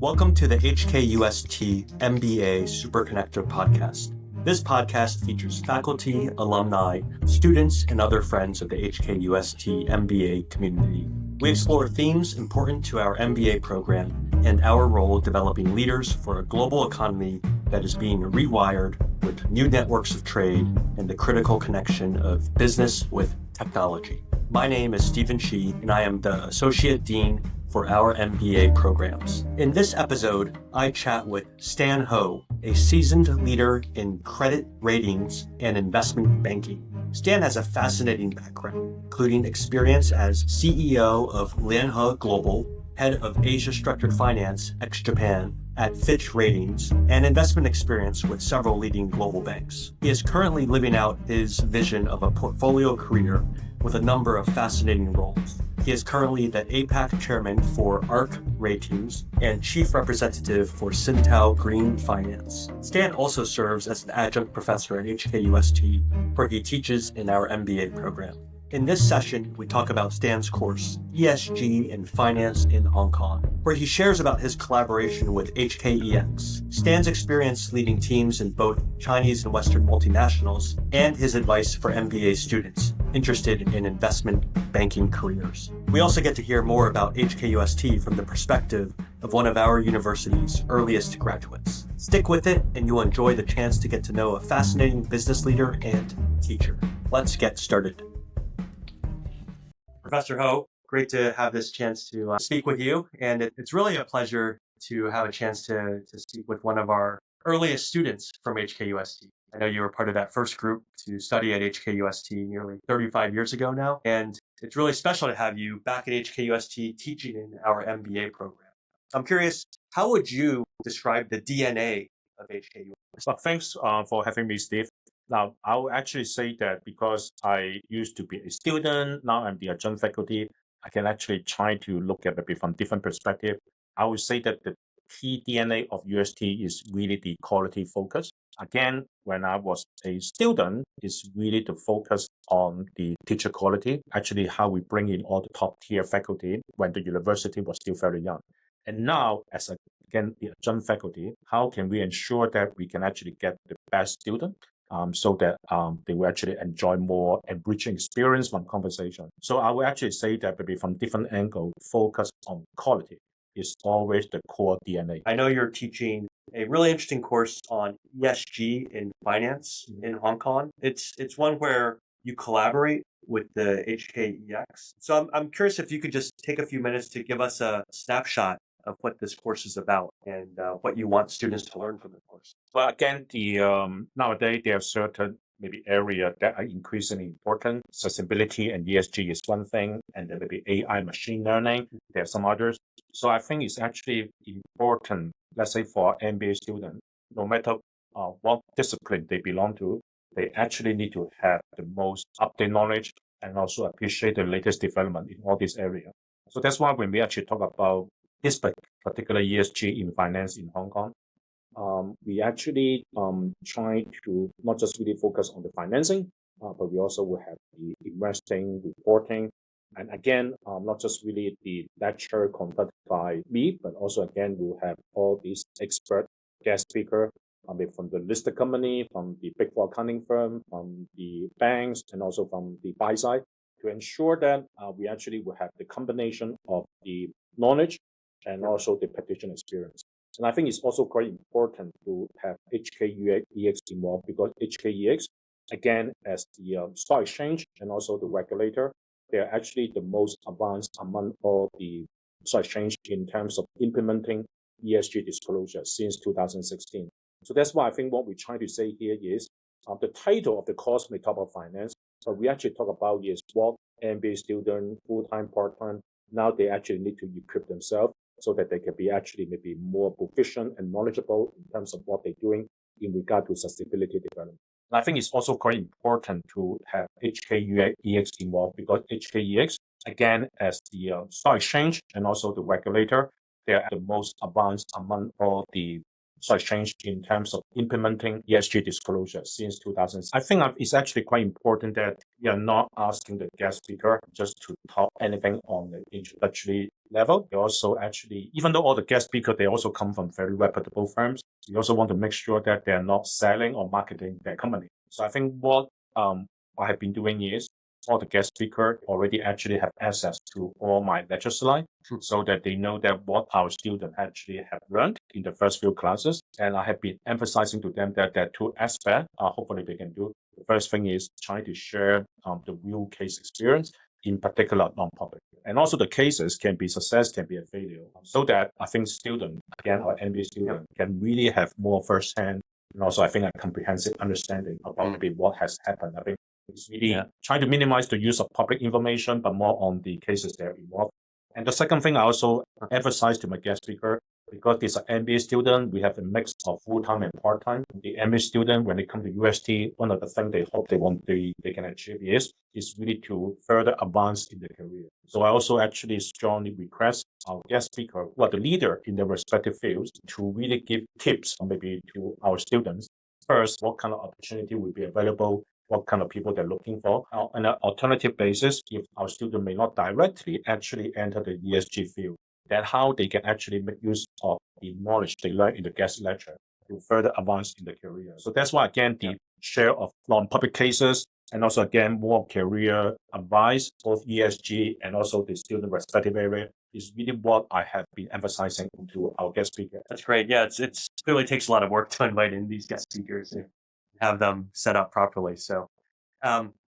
Welcome to the HKUST MBA Superconnector podcast. This podcast features faculty, alumni, students, and other friends of the HKUST MBA community. We explore themes important to our MBA program and our role developing leaders for a global economy that is being rewired with new networks of trade and the critical connection of business with technology. My name is Stephen Shih, and I am the Associate Dean for our MBA programs. In this episode, I chat with Stan Ho, a seasoned leader in credit ratings and investment banking. Stan has a fascinating background, including experience as CEO of Lianhe Global, head of Asia Structured Finance ex-Japan at Fitch Ratings, and investment experience with several leading global banks. He is currently living out his vision of a portfolio career with a number of fascinating roles. He is currently the APAC chairman for ARC Ratings and chief representative for Sintao Green Finance. Stan also serves as an adjunct professor at HKUST, where he teaches in our MBA program. In this session, we talk about Stan's course, ESG and Finance in Hong Kong, where he shares about his collaboration with HKEX, Stan's experience leading teams in both Chinese and Western multinationals, and his advice for MBA students interested in investment banking careers. We also get to hear more about HKUST from the perspective of one of our university's earliest graduates. Stick with it, and you'll enjoy the chance to get to know a fascinating business leader and teacher. Let's get started. Professor Ho, great to have this chance to speak with you. And it's really a pleasure to have a chance to speak with one of our earliest students from HKUST. I know you were part of that first group to study at HKUST nearly 35 years ago now. And it's really special to have you back at HKUST teaching in our MBA program. I'm curious, how would you describe the DNA of HKUST? Well, thanks for having me, Steve. Now, I will actually say that because I used to be a student, now I'm the adjunct faculty, I can actually try to look at it from different perspective. I would say that the key DNA of UST is really the quality focus. Again, when I was a student, it's really to focus on the teacher quality, actually how we bring in all the top tier faculty when the university was still very young. And now, as again, the adjunct faculty, how can we ensure that we can actually get the best student? So that they will actually enjoy more enriching experience from conversation. So I will actually say that maybe from different angle, focus on quality is always the core DNA. I know you're teaching a really interesting course on ESG in finance in Hong Kong. It's one where you collaborate with the HKEX. So I'm curious if you could just take a few minutes to give us a snapshot of what this course is about and what you want students to learn from the course. Well, again, nowadays there are certain maybe area that are increasingly important. Sustainability and ESG is one thing, and then maybe AI, machine learning. There are some others. So I think it's actually important. Let's say for MBA students, no matter what discipline they belong to, they actually need to have the most updated knowledge and also appreciate the latest development in all these areas. So that's why when we actually talk about this particular ESG in finance in Hong Kong, we actually try to not just really focus on the financing, but we also will have the investing, reporting, and again, not just really the lecture conducted by me, but also again, we'll have all these expert guest speaker from the listed company, from the big four accounting firm, from the banks, and also from the buy side to ensure that we actually will have the combination of the knowledge and also the practitioner experience. And I think it's also quite important to have HKEX involved because HKEX, again, as the stock exchange and also the regulator, they're actually the most advanced among all the stock exchange in terms of implementing ESG disclosure since 2016. So that's why I think what we try to say here is the title of the course may talk about finance, but we actually talk about is what MBA student, full-time, part-time, now they actually need to equip themselves so that they can be actually maybe more proficient and knowledgeable in terms of what they're doing in regard to sustainability development. And I think it's also quite important to have HKEX involved because HKEX, again, as the stock exchange and also the regulator, they are the most advanced among all the stock exchange in terms of implementing ESG disclosure since 2000. I think it's actually quite important that we are not asking the guest speaker just to talk anything on the introductory level. They also actually, even though all the guest speakers, they also come from very reputable firms, we also want to make sure that they're not selling or marketing their company. So I think what I have been doing is all the guest speaker already actually have access to all my lecture slides so that they know that what our students actually have learned in the first few classes. And I have been emphasizing to them that there are two aspects, hopefully they can do. The first thing is trying to share the real case experience, in particular non-public. And also the cases can be success, can be a failure. So that I think students, again, our MBA students can really have more firsthand and also I think a comprehensive understanding about maybe what has happened. I think it's really trying to minimize the use of public information, but more on the cases that are involved. And the second thing I also emphasize to my guest speaker, because it's an MBA student, we have a mix of full-time and part-time. The MBA student, when they come to UST, one of the things they hope they can achieve is really to further advance in their career. So I also actually strongly request our guest speaker, who are the leader in their respective fields, to really give tips maybe to our students. First, what kind of opportunity will be available, what kind of people they're looking for. On an alternative basis, if our student may not directly actually enter the ESG field, then how they can actually make use of the knowledge they learn in the guest lecture to further advance in the career. So that's why, again, the share of non-public cases and also, again, more career advice, both ESG and also the student respective area is really what I have been emphasizing to our guest speaker. That's great. Yeah, it's clearly takes a lot of work to invite in these guest speakers and have them set up properly. So,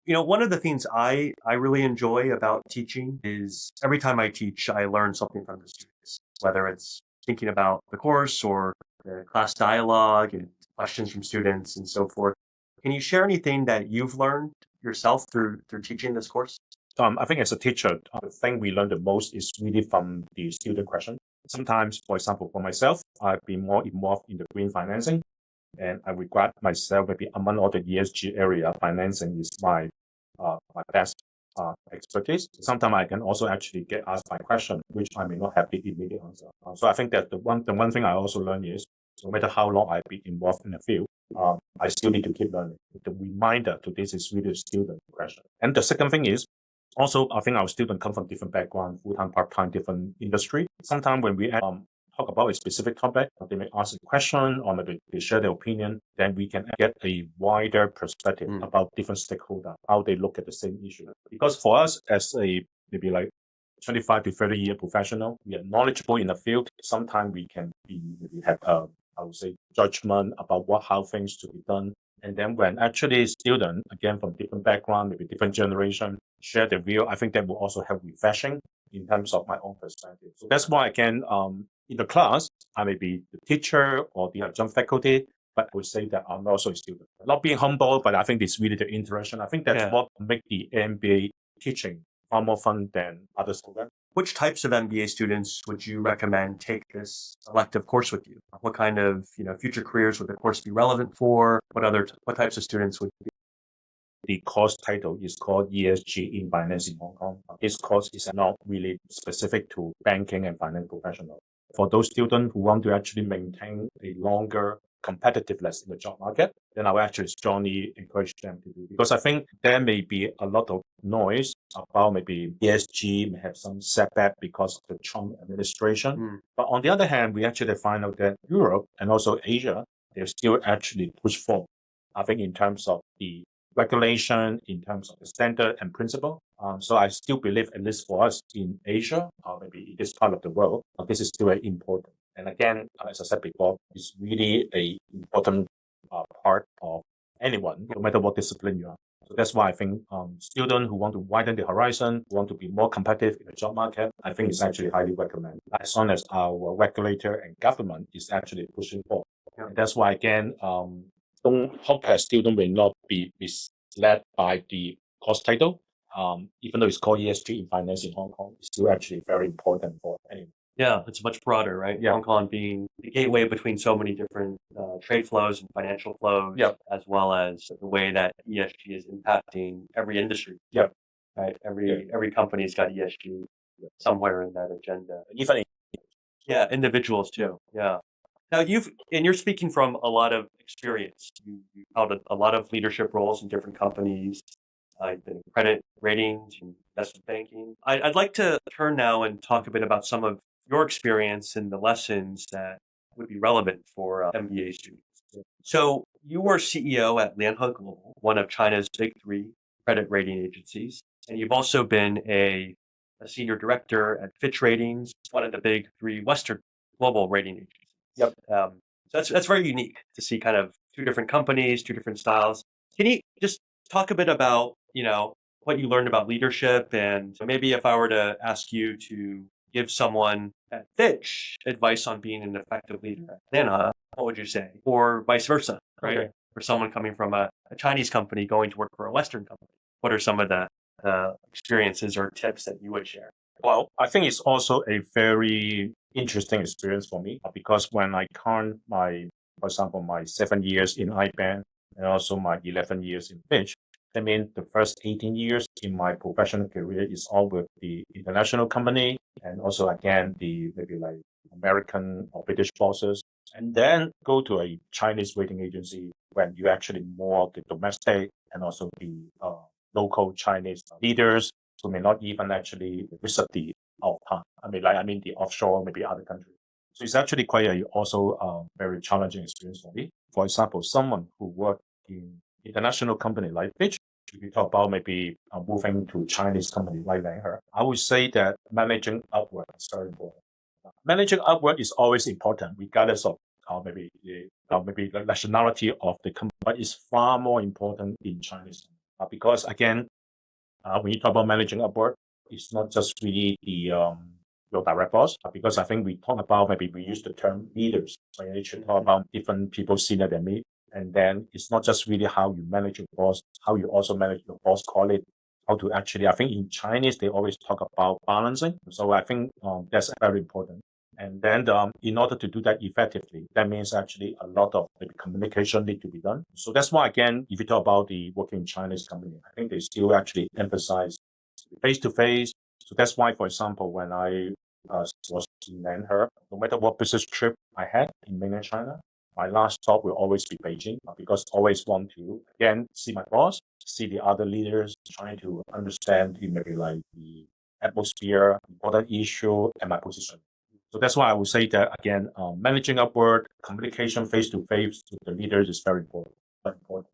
one of the things I really enjoy about teaching is every time I teach, I learn something from the students, whether it's thinking about the course or the class dialogue and questions from students and so forth. Can you share anything that you've learned yourself through teaching this course? I think as a teacher, the thing we learn the most is really from the student question. Sometimes, for example, for myself, I've been more involved in the green financing, and I regard myself maybe among all the ESG area, financing is my best expertise. Sometimes I can also actually get asked my question, which I may not have the immediate answer. So I think that the one thing I also learn is no matter how long I've been involved in the field, I still need to keep learning. The reminder to this is really still the question. And the second thing is also, I think our students come from different backgrounds, full-time, part-time, different industry. Sometimes when we talk about a specific topic, they may ask a question or maybe they share their opinion, then we can get a wider perspective about different stakeholders, how they look at the same issue. Because for us as a maybe like 25 to 30-year professional, we are knowledgeable in the field. Sometimes we can have I would say judgment about how things should be done. And then when actually students, again, from different background, maybe different generation, share their view, I think that will also help refreshing in terms of my own perspective. So that's why, again, in the class, I may be the teacher or the adjunct faculty, but I would say that I'm also a student. Not being humble, but I think it's really the interaction. I think that's what makes the MBA teaching far more fun than other programs. Which types of MBA students would you recommend take this elective course with you? What kind of future careers would the course be relevant for? What types of students would be? The course title is called ESG in Finance in Hong Kong. This course is not really specific to banking and finance professionals. For those students who want to actually maintain a longer competitiveness in the job market, then I will actually strongly encourage them to do. Because I think there may be a lot of noise about maybe ESG may have some setback because of the Trump administration. But on the other hand, we actually find out that Europe and also Asia, they're still actually push forward. I think in terms of the regulation, in terms of the standard and principle. So I still believe, at least for us in Asia, or maybe in this part of the world, this is still very important. And again, as I said before, it's really a important part of anyone, no matter what discipline you are. So that's why I think students who want to widen the horizon, who want to be more competitive in the job market, I think it's actually highly recommended, as long as our regulator and government is actually pushing forward. And that's why, again, don't hope that student will not be misled by the course title. Even though it's called ESG in Finance in Hong Kong, it's still actually very important for anyone. Yeah, it's much broader, right? Yeah. Hong Kong being the gateway between so many different trade flows and financial flows, as well as the way that ESG is impacting every industry. Yeah. Right. Every company's got ESG somewhere in that agenda. Even individuals too. Yeah. Now you're speaking from a lot of experience. You held a lot of leadership roles in different companies, in credit ratings and investment banking. I'd like to turn now and talk a bit about some of your experience and the lessons that would be relevant for MBA students. So you were CEO at Lianhe Global, one of China's big three credit rating agencies, and you've also been a senior director at Fitch Ratings, one of the big three Western global rating agencies. Yep. So that's very unique to see kind of two different companies, two different styles. Can you just talk a bit about, what you learned about leadership, and maybe if I were to ask you to give someone at Fitch advice on being an effective leader at Atlanta, what would you say? Or vice versa, right? Okay. For someone coming from a Chinese company going to work for a Western company, what are some of the experiences or tips that you would share? Well, I think it's also a very interesting experience for me because when I count for example, my 7 years in IBank and also my 11 years in Fitch, I mean, the first 18 years in my professional career is all with the international company and also again, the maybe like American or British bosses, and then go to a Chinese rating agency when you actually more of the domestic and also the local Chinese leaders who may not even actually visit the outbound. I mean the offshore, maybe other countries. So it's actually quite a also very challenging experience for me. For example, someone who worked in international company like Fitch, if you talk about maybe moving to Chinese company like Langher, I would say that managing upward is very important. Managing upward is always important, regardless of maybe the nationality of the company, but it's far more important in Chinese because again, when you talk about managing upward, it's not just really the your direct boss, because I think we talk about maybe we use the term leaders. So you should talk about different people senior than me, and then it's not just really how you manage your boss, how you also manage your boss colleague, how to actually. I think in Chinese they always talk about balancing. So I think that's very important. And then in order to do that effectively, that means actually a lot of maybe communication need to be done. So that's why, again, if you talk about the working in Chinese company, I think they still actually emphasize face to face. So that's why, for example, when I was in Nanher, no matter what business trip I had in mainland China, my last stop will always be Beijing because I always want to, again, see my boss, see the other leaders, trying to understand maybe like the atmosphere, important issue, and my position. So that's why I would say that again, managing upward communication face to face with the leaders is very important. Very important.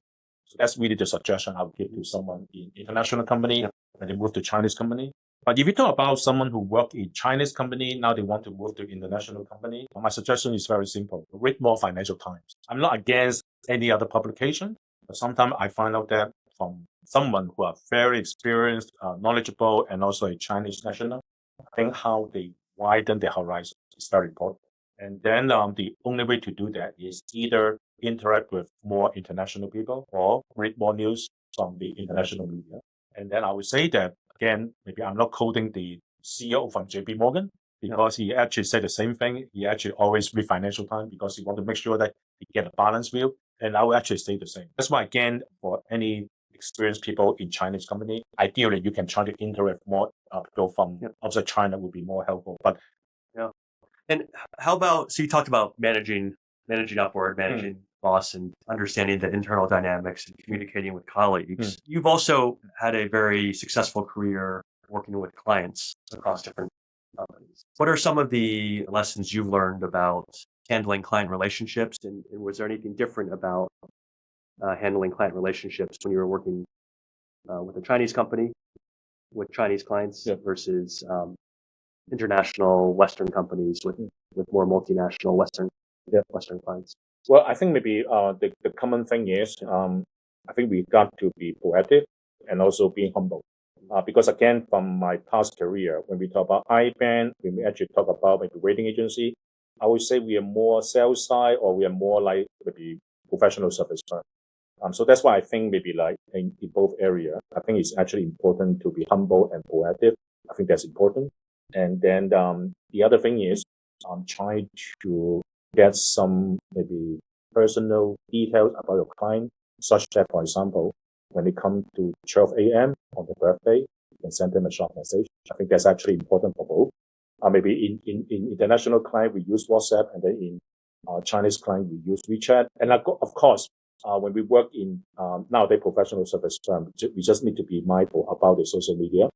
So that's really the suggestion I would give to someone in international company when they move to Chinese company. But if you talk about someone who work in Chinese company, now they want to move to international company, my suggestion is very simple. Read more Financial Times. I'm not against any other publication, but sometimes I find out that from someone who are very experienced, knowledgeable, and also a Chinese national, I think how they widen their horizon is very important. And then the only way to do that is either interact with more international people or read more news from the international media. And then I would say that, again, maybe I'm not quoting the CEO from JP Morgan because he actually said the same thing. He actually always read Financial Times because he want to make sure that he get a balanced view. And I will actually say the same. That's why, again, for any experienced people in Chinese company, ideally you can try to interact more people from outside China would be more helpful. But Yeah. And how about, so you talked about managing upward, managing boss and understanding the internal dynamics and communicating with colleagues. You've also had a very successful career working with clients across different companies. What are some of the lessons you've learned about handling client relationships? And was there anything different about handling client relationships when you were working with a Chinese company, with Chinese clients versus international Western companies with more multinational Western clients? Well, I think maybe the common thing is I think we got to be proactive and also being humble. Because again, from my past career, when we talk about IBank, when we actually talk about maybe rating agency, I would say we are more sales side or we are more like maybe professional service firm. So that's why I think maybe like in both areas, I think it's actually important to be humble and proactive. I think that's important. And then the other thing is I'm trying to get some maybe personal details about your client, such that, for example, when it comes to 12 a.m. on the birthday, you can send them a short message. I think that's actually important for both. Maybe in international client, we use WhatsApp, and then in Chinese client, we use WeChat. And of course, when we work in nowadays professional service firm, we just need to be mindful about the social media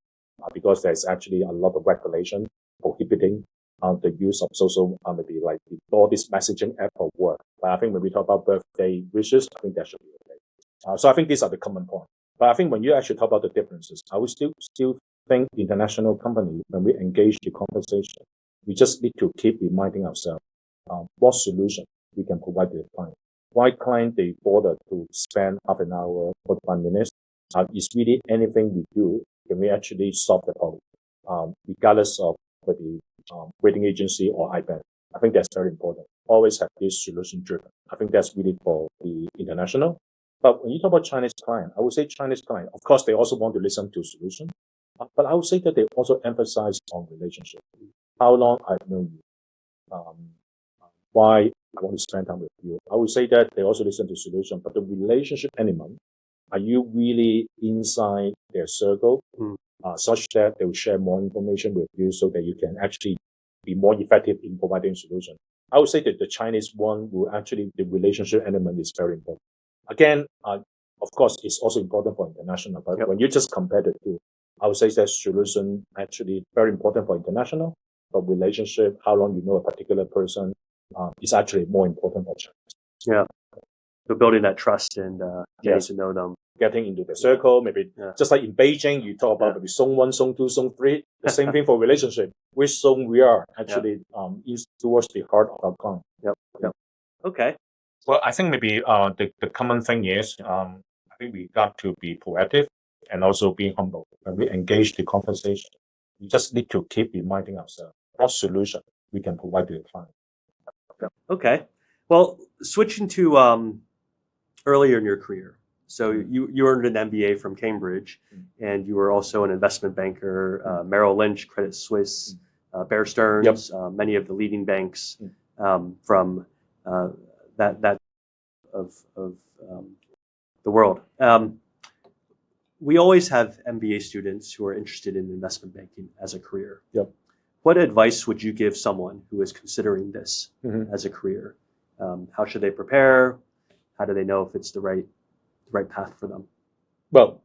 because there's actually a lot of regulation prohibiting the use of social, maybe like all this messaging app or work. But I think when we talk about birthday wishes, I think that should be okay. So I think these are the common points. But I think when you actually talk about the differences, I would still think international company, when we engage the conversation, we just need to keep reminding ourselves what solution we can provide to the client. Why client they bother to spend half an hour, 45 minutes? Is really anything we do, can we actually solve the problem, regardless of whether rating agency or IBAN? I think that's very important. Always have this solution driven. I think that's really for the international. But when you talk about Chinese client, I would say Chinese client, of course, they also want to listen to solution. But I would say that they also emphasize on relationship. How long I've known you. Why I want to spend time with you. I would say that they also listen to solution, but the relationship element, are you really inside their circle, such that they will share more information with you so that you can actually be more effective in providing solution? I would say that the Chinese one will actually, the relationship element is very important. Again, of course, it's also important for international, but when you just compare the two, I would say that solution actually very important for international, but relationship, how long you know a particular person, is actually more important for China. Yeah. So building that trust and getting to know them. Getting into the circle, maybe just like in Beijing, you talk about maybe Song 1, Song 2, Song 3. The same thing for relationship. Which Song we are actually is towards the heart of our client. Yep. Okay. Well, I think maybe the common thing is I think we got to be proactive and also being humble. When we engage the conversation, we just need to keep reminding ourselves what solution we can provide to the client. Okay. Well, switching to earlier in your career. So you earned an MBA from Cambridge, and you were also an investment banker, Merrill Lynch, Credit Suisse, Bear Stearns, many of the leading banks from that of the world. We always have MBA students who are interested in investment banking as a career. What advice would you give someone who is considering this as a career? How should they prepare? How do they know if it's the right path for them? Well,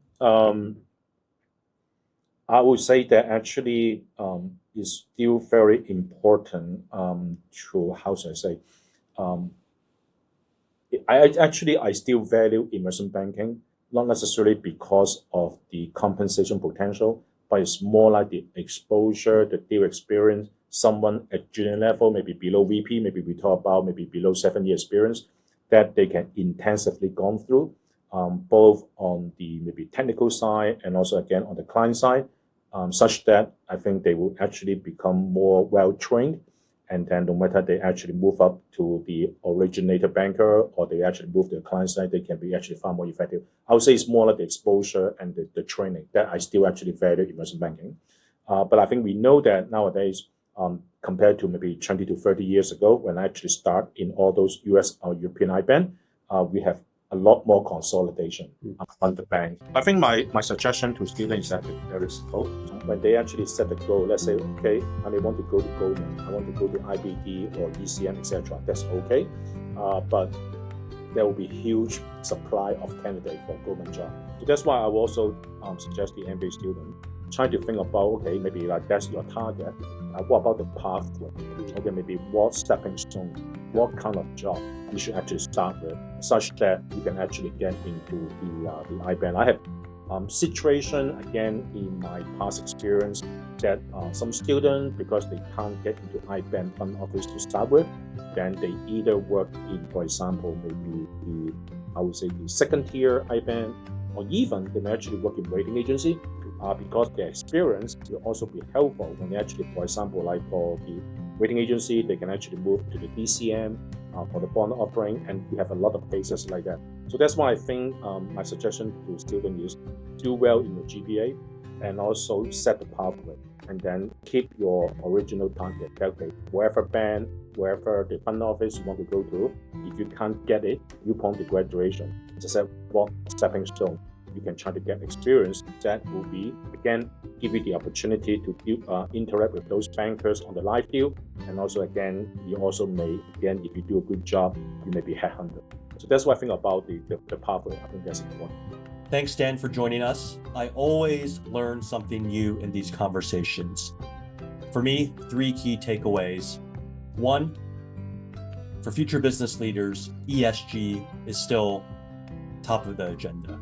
I would say that actually is still very important to, how should I say, I still value investment banking, not necessarily because of the compensation potential, but it's more like the exposure, the deal experience. Someone at junior level, maybe below VP, maybe we talk about maybe below 7 year experience, that they can intensively gone through, both on the maybe technical side and also again on the client side, such that I think they will actually become more well trained. And then no matter they actually move up to the originator banker or they actually move to the client side, they can be actually far more effective. I would say it's more like the exposure and the training that I still actually value investment banking. But I think we know that nowadays, compared to maybe 20 to 30 years ago, when I actually start in all those US or European IBAN, we have a lot more consolidation on the bank. I think my suggestion to students is that there is hope. When they actually set the goal, let's say, okay, I may want to go to Goldman, I want to go to IBD or ECM, etc. That's okay. But there will be huge supply of candidates for Goldman job. So that's why I will also suggest the MBA student try to think about, okay, maybe like that's your target. What about the pathway? Okay, maybe what stepping stone, what kind of job you should actually start with, such that you can actually get into the IBAN. I have situation again in my past experience that some students, because they can't get into IBAN fund office to start with, then they either work in, for example, maybe the second tier IBAN, or even they may actually work in rating agency. Because their experience will also be helpful when they actually, for example, like for the rating agency, they can actually move to the DCM for the bond offering, and we have a lot of cases like that. So that's why I think my suggestion to students is do well in your GPA and also set the pathway, and then keep your original target. Okay, wherever bank, wherever the fund office you want to go to, if you can't get it, you point to graduation. Just say what stepping stone you can try to get experience that will be, again, give you the opportunity to interact with those bankers on the live deal, And also, again, you also may, again, if you do a good job, you may be headhunted. So that's what I think about the pathway. I think that's important. Thanks, Dan, for joining us. I always learn something new in these conversations. For me, 3 key takeaways. 1, for future business leaders, ESG is still top of the agenda.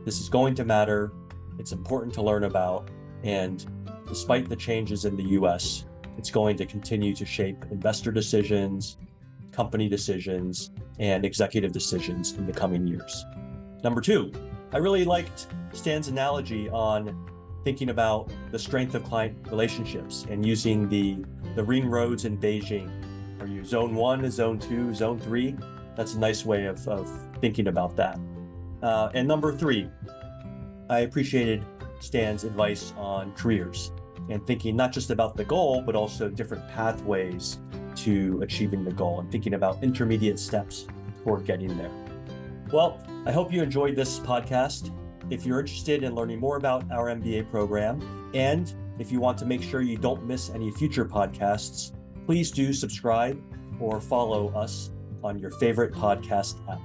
This is going to matter. It's important to learn about. And despite the changes in the US, it's going to continue to shape investor decisions, company decisions, and executive decisions in the coming years. Number 2, I really liked Stan's analogy on thinking about the strength of client relationships and using the ring roads in Beijing. Are you zone 1, zone 2, zone 3? That's a nice way of thinking about that. And number 3, I appreciated Stan's advice on careers and thinking not just about the goal, but also different pathways to achieving the goal and thinking about intermediate steps toward getting there. Well, I hope you enjoyed this podcast. If you're interested in learning more about our MBA program, and if you want to make sure you don't miss any future podcasts, please do subscribe or follow us on your favorite podcast app.